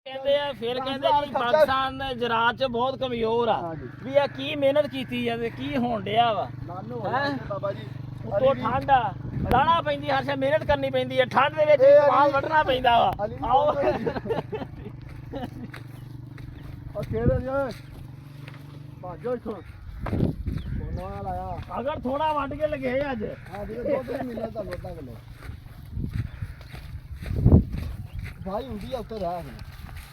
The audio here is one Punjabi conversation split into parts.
ਕਹਿੰਦੇ ਆ ਫਿਰ ਕਹਿੰਦੇ ਵੀ ਪਾਕਿਸਤਾਨ ਜ਼ਰਾਤ ਚ ਬਹੁਤ ਕਮਜ਼ੋਰ ਆ ਵੀ ਇਹ ਕੀ ਮਿਹਨਤ ਕੀਤੀ ਆ ਤੇ ਕੀ ਹੋਣ ਡਿਆ ਵਾ ਬਾਬਾ ਜੀ ਉੱਤੋਂ ਠੰਡ ਆ ਲਾਣਾ ਪੈਂਦੀ ਹਰ ਸ਼ੇ ਮਿਹਨਤ ਕਰਨੀ ਪੈਂਦੀ ਹੈ ਠੰਡ ਦੇ ਵਿੱਚ ਕਮਾਲ ਵੱਢਣਾ ਪੈਂਦਾ ਵਾ ਆਓ ਉਹ ਕਿਹੜੇ ਨੇ ਓਏ ਭਾਜੋ ਇੱਥੋਂ ਕੋਨਾ ਲਾਇਆ ਅਗਰ ਥੋੜਾ ਵੱਢ ਕੇ ਲਗੇ ਅੱਜ ਹਾਂ ਜੀ ਦੁੱਧ ਵੀ ਮਿਲਦਾ ਤੁਹਾਨੂੰ ਅੱਧਾ ਕਿਲੋ ਭਾਈ ਹੁੰਦੀ ਆ ਉੱਤੇ ਰਹਿ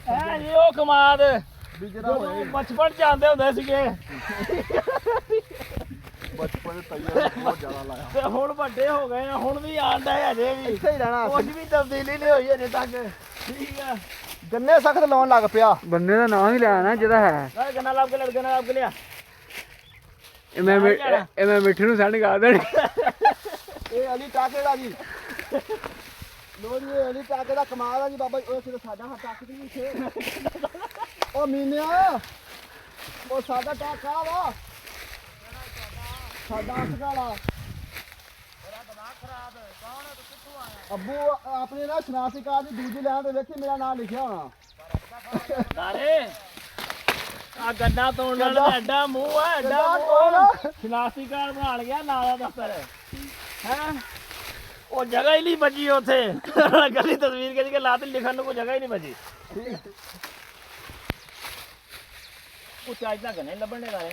ਐ ਜੀ ਉਹ ਕਮਾਦ ਵੀ ਜਿਹੜਾ ਹੋਏ ਬਚਪਨ ਚ ਆਉਂਦੇ ਹੁੰਦੇ ਸੀਗੇ ਬਚਪਨ ਤਈਆ ਬਹੁਤ ਜ਼ਿਆਦਾ ਲਾਇਆ ਤੇ ਹੁਣ ਵੱਡੇ ਹੋ ਗਏ ਆ ਹੁਣ ਵੀ ਆਂਦਾ ਹੈ ਅਜੇ ਵੀ ਇੱਥੇ ਹੀ ਰਹਿਣਾ ਕੁਝ ਵੀ ਤਬਦੀਲੀ ਨਹੀਂ ਹੋਈ ਅਜੇ ਤੱਕ ਠੀਕ ਆ ਗੰਨੇ ਸਖਤ ਲਾਉਣ ਲੱਗ ਪਿਆ ਬੰਨੇ ਦਾ ਨਾਮ ਹੀ ਲਿਆ ਨਾ ਜਿਹਦਾ ਹੈ ਲੈ ਗੰਨਾ ਲੱਭ ਕੇ ਲੜਕੇ ਨਾਲ ਲੱਭ ਕੇ ਲਿਆ ਇਹ ਮੈਂ ਮਿੱਠੂ ਨੂੰ ਸੈਂਡ ਕਰ ਦੇਣੀ ਇਹ ਅਲੀ ਟਾਕੇ ਦਾ ਜੀ ਲੋ ਜੀ ਇਹ ਅਲੀ ਟਾਕੇ ਦਾ ਕਮਾਲ ਆ ਜੀ ਬਾਬਾ ਜੀ ਉਹ ਸਿਰ ਸਾਡਾ ਹੱਥ ਟੱਕ ਦੀ ਇੱਥੇ ਉਹ ਮੀਨਿਆ ਉਹ ਸਾਡਾ ਟਾਕਾ ਵਾ ਸਾਡਾ ਅਸਗਾਲਾ ਤੇਰਾ ਦਿਮਾਗ ਖਰਾਬ ਹੈ ਕੌਣ ਹੈ ਤੂੰ ਕਿੱਥੋਂ ਆਇਆ ਅੱਬੂ ਆਪਣੇ ਨਾ ਸ਼ਨਾਖਤੀ ਕਾਰਡ ਦੀ ਦੂਜੀ ਲਾਈਨ ਤੇ ਵੇਖੀ ਮੇਰਾ ਨਾਮ ਲਿਖਿਆ ਹੋਣਾ ਨਾਰੇ ਆ ਗੰਨਾ ਤੋੜਨ ਵਾਲਾ ਐਡਾ ਮੂੰਹ ਆ ਐਡਾ ਮੂੰਹ ਸ਼ਨਾਖਤੀ ਕਾਰਡ ਬਣਾ ਲਿਆ ਨਾਲ ਦਾ ਦਫ਼ਤਰ ਹੈ ਉਹ ਜਗ੍ਹਾ ਹੀ ਨਹੀਂ ਬਚੀ ਉੱਥੇ ਗਲੀ ਤਸਵੀਰ ਖਿੱਚ ਕੇ ਲਾ ਤੇ ਲਿਖਣ ਨੂੰ ਕੋਈ ਜਗ੍ਹਾ ਹੀ ਨਹੀਂ ਬਚੀ ਉਹ ਚਾਹੀਦਾ ਗੰਨੇ ਲੱਭਣ ਦੇ ਗਾਰੇ